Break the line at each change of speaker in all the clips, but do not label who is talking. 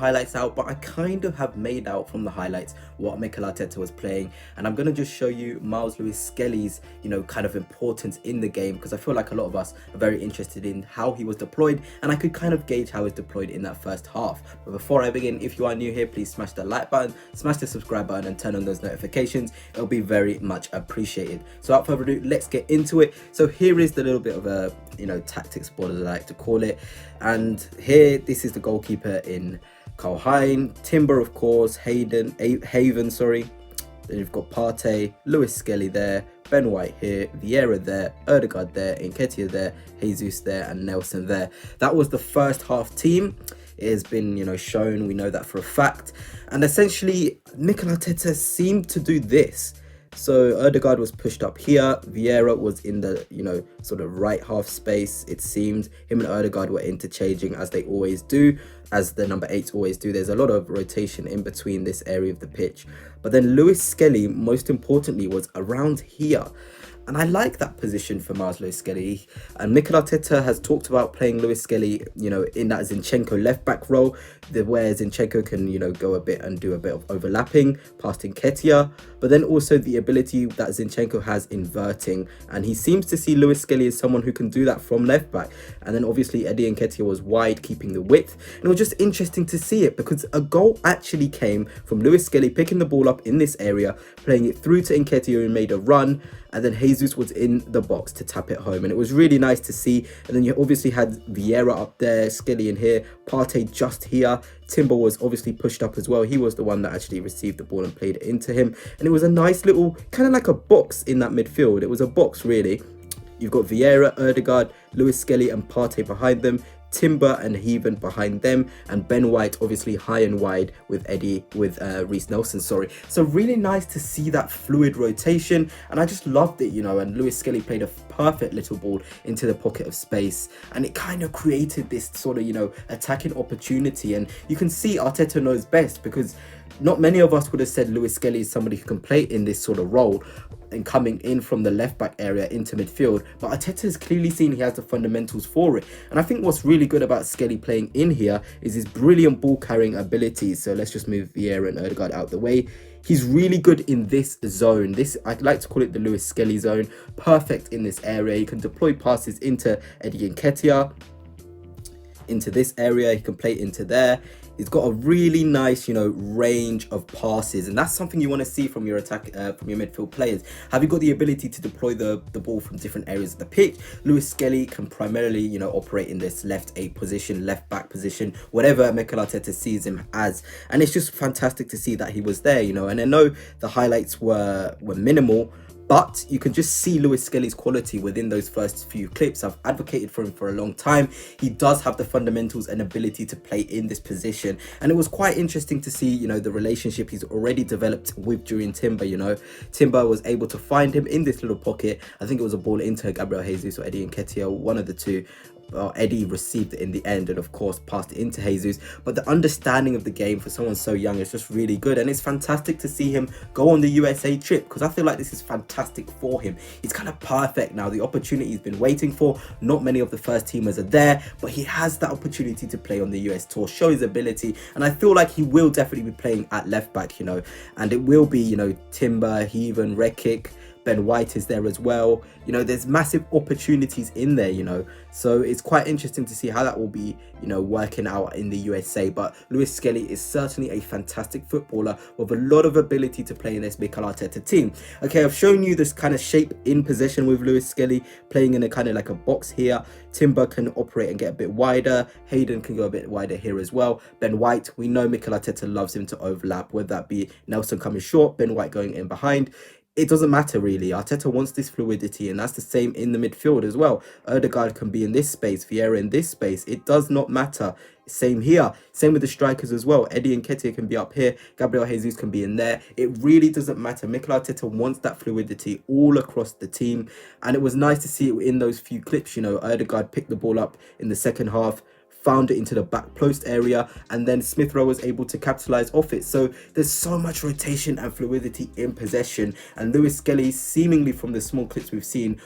highlights out, but I kind of have made out from the highlights what Mikel Arteta was playing, and I'm going to just show you Myles Lewis-Skelly's kind of importance in the game, because I feel like a lot of us are very interested in how he was deployed, and I could kind of gauge how he was deployed in that first half. But before I begin, if you are new here, please smash the like button, smash the subscribe button, and turn on those notifications. It'll be very much appreciated. So without further ado, let's get into it. So here is the little bit of a tactics board, as I like to call it, and here this is the goalkeeper in Calhine, Timber, of course, Haven, sorry. Then you've got Partey, Lewis-Skelly there, Ben White here, Vieira there, Odegaard there, Nketiah there, Jesus there, and Nelson there. That was the first half team. It has been, shown, we know that for a fact. And essentially, Mikel Arteta seemed to do this. So Odegaard was pushed up here, Vieira was in the, sort of right half space, it seemed. Him and Odegaard were interchanging, as they always do, as the number 8s always do. There's a lot of rotation in between this area of the pitch. But then Lewis-Skelly, most importantly, was around here. And I like that position for Myles Lewis-Skelly. And Mikel Arteta has talked about playing Lewis-Skelly, in that Zinchenko left-back role, where Zinchenko can, go a bit and do a bit of overlapping past Nketiah. But then also the ability that Zinchenko has inverting. And he seems to see Lewis-Skelly as someone who can do that from left-back. And then obviously Eddie Nketiah was wide, keeping the width. And it was just interesting to see it, because a goal actually came from Lewis-Skelly picking the ball up in this area, playing it through to Nketiah, who made a run. And then Jesus was in the box to tap it home, and it was really nice to see. And then you obviously had Vieira up there, Skelly in here, Partey just here. Timber was obviously pushed up as well. He was the one that actually received the ball and played it into him. And it was a nice little, kind of like a box in that midfield. It was a box, really. You've got Vieira, Odegaard, Lewis-Skelly and Partey behind them, Timber and Haven behind them, and Ben White obviously high and wide with Reiss Nelson, sorry. So really nice to see that fluid rotation, and I just loved it, and Lewis-Skelly played a perfect little ball into the pocket of space, and it kind of created this sort of, attacking opportunity. And you can see Arteta knows best, because not many of us would have said Lewis-Skelly is somebody who can play in this sort of role and coming in from the left back area into midfield, but Arteta has clearly seen he has the fundamentals for it. And I think what's really good about Skelly playing in here is his brilliant ball carrying abilities. So let's just move Vieira and Odegaard out the way. He's really good in this zone. This, I like to call it the Lewis-Skelly zone. Perfect in this area. He can deploy passes into Eddie Nketiah, into this area. He can play into there. He's got a really nice, range of passes, and that's something you want to see from your attack, from your midfield players. Have you got the ability to deploy the ball from different areas of the pitch? Lewis-Skelly can primarily, operate in this left 8 position, left back position, whatever Mikel Arteta sees him as, and it's just fantastic to see that he was there, And I know the highlights were minimal, but you can just see Lewis-Skelly's quality within those first few clips. I've advocated for him for a long time. He does have the fundamentals and ability to play in this position. And it was quite interesting to see, the relationship he's already developed with Julian Timber, Timber was able to find him in this little pocket. I think it was a ball into Gabriel Jesus or Eddie Nketiah, one of the two. Eddie received it in the end and of course passed it into Jesus. But the understanding of the game for someone so young is just really good, and it's fantastic to see him go on the USA trip, because I feel like this is fantastic for him. He's kind of perfect now, the opportunity he's been waiting for. Not many of the first teamers are there, but he has that opportunity to play on the US tour, show his ability, and I feel like he will definitely be playing at left back, and it will be, Timber, Heaven, Rekic, Ben White is there as well. There's massive opportunities in there, so it's quite interesting to see how that will be, working out in the USA. But Lewis-Skelly is certainly a fantastic footballer with a lot of ability to play in this Mikel Arteta team. Okay, I've shown you this kind of shape in possession with Lewis-Skelly playing in a kind of like a box here. Timber can operate and get a bit wider. Hayden can go a bit wider here as well. Ben White, we know Mikel Arteta loves him to overlap, whether that be Nelson coming short, Ben White going in behind. It doesn't matter really. Arteta wants this fluidity, and that's the same in the midfield as well. Odegaard can be in this space, Vieira in this space. It does not matter. Same here. Same with the strikers as well. Eddie Nketiah can be up here. Gabriel Jesus can be in there. It really doesn't matter. Mikel Arteta wants that fluidity all across the team, and it was nice to see it in those few clips. Odegaard picked the ball up in the second half, found it into the back post area, and then Smith Rowe was able to capitalize off it. So there's so much rotation and fluidity in possession, and Lewis-Skelly, seemingly from the small clips we've seen,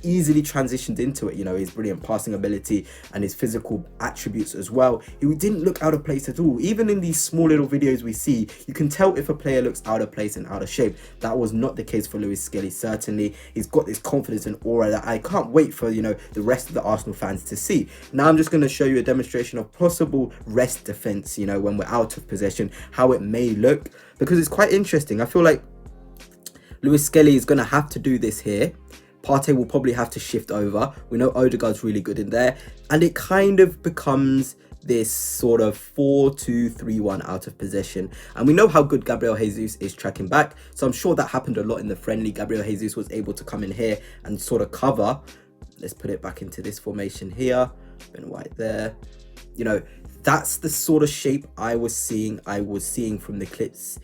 easily transitioned into it, you know, his brilliant passing ability and his physical attributes as well. He didn't look out of place at all. Even in these small little videos we see, you can tell if a player looks out of place and out of shape. That was not the case for Lewis-Skelly. Certainly, he's got this confidence and aura that I can't wait for, you know, the rest of the Arsenal fans to see. Now I'm just going to show you a demonstration of possible rest defense, you know, when we're out of possession, how it may look, because it's quite interesting. I feel like Lewis-Skelly is going to have to do this here. Partey will probably have to shift over. We know Odegaard's really good in there, and it kind of becomes this sort of 4-2-3-1 out of possession. And we know how good Gabriel Jesus is tracking back, so I'm sure that happened a lot in the friendly. Gabriel Jesus was able to come in here and sort of cover. Let's put it back into this formation here. Ben White there. You know, that's the sort of shape I was seeing from the clips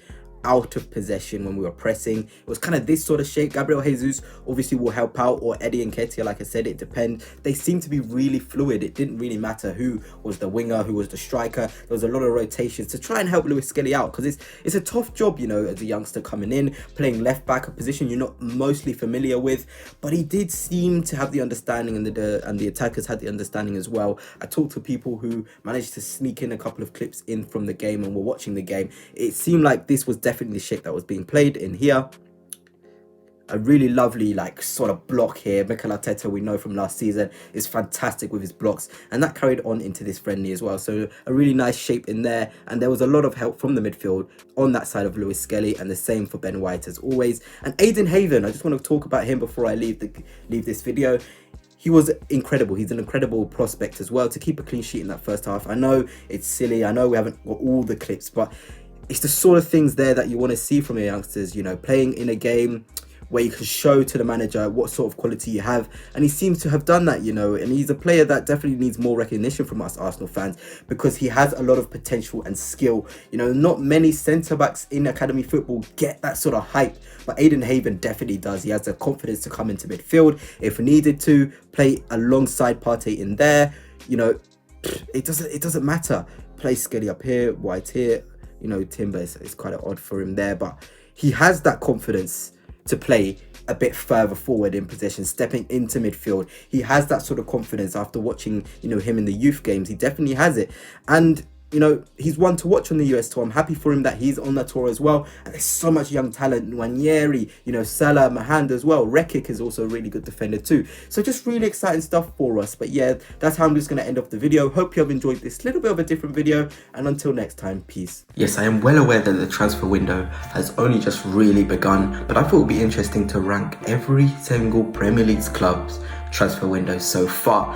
out of possession when we were pressing. It was kind of this sort of shape. Gabriel Jesus obviously will help out, or Eddie and Nketiah, like I said, it depends. They seem to be really fluid. It didn't really matter who was the winger, who was the striker. There was a lot of rotations to try and help Lewis-Skelly out, because it's a tough job, you know, as a youngster coming in, playing left back, a position you're not mostly familiar with. But he did seem to have the understanding, and the attackers had the understanding as well. I talked to people who managed to sneak in a couple of clips in from the game and were watching the game. It seemed like this was definitely the shape that was being played in here. A really lovely, like, sort of block here. Mikel Arteta, we know from last season, is fantastic with his blocks, and that carried on into this friendly as well. So a really nice shape in there, and there was a lot of help from the midfield on that side of Lewis-Skelly, and the same for Ben White as always. And Aiden Haven, I just want to talk about him before I leave this video. He was incredible. He's an incredible prospect as well, to keep a clean sheet in that first half. I know it's silly, I know we haven't got all the clips, but it's the sort of things there that you want to see from your youngsters, you know, playing in a game where you can show to the manager what sort of quality you have. And he seems to have done that, you know, and he's a player that definitely needs more recognition from us Arsenal fans, because he has a lot of potential and skill. You know, not many centre-backs in academy football get that sort of hype, but Aiden Haven definitely does. He has the confidence to come into midfield if needed to, play alongside Partey in there. You know, it doesn't matter. Play Skelly up here, White here. You know, Timber is quite odd for him there, but he has that confidence to play a bit further forward in possession, stepping into midfield. He has that sort of confidence after watching, you know, him in the youth games. He definitely has it. And, you know, he's one to watch on the US tour. I'm happy for him that he's on that tour as well. And there's so much young talent. Nwaneri, you know, Salah, Mahand as well. Rekic is also a really good defender too. So just really exciting stuff for us. But yeah, that's how I'm just going to end off the video. Hope you have enjoyed this little bit of a different video. And until next time, peace. Yes, I am well aware that the transfer window has only just really begun, but I thought it would be interesting to rank every single Premier League's club's transfer window so far.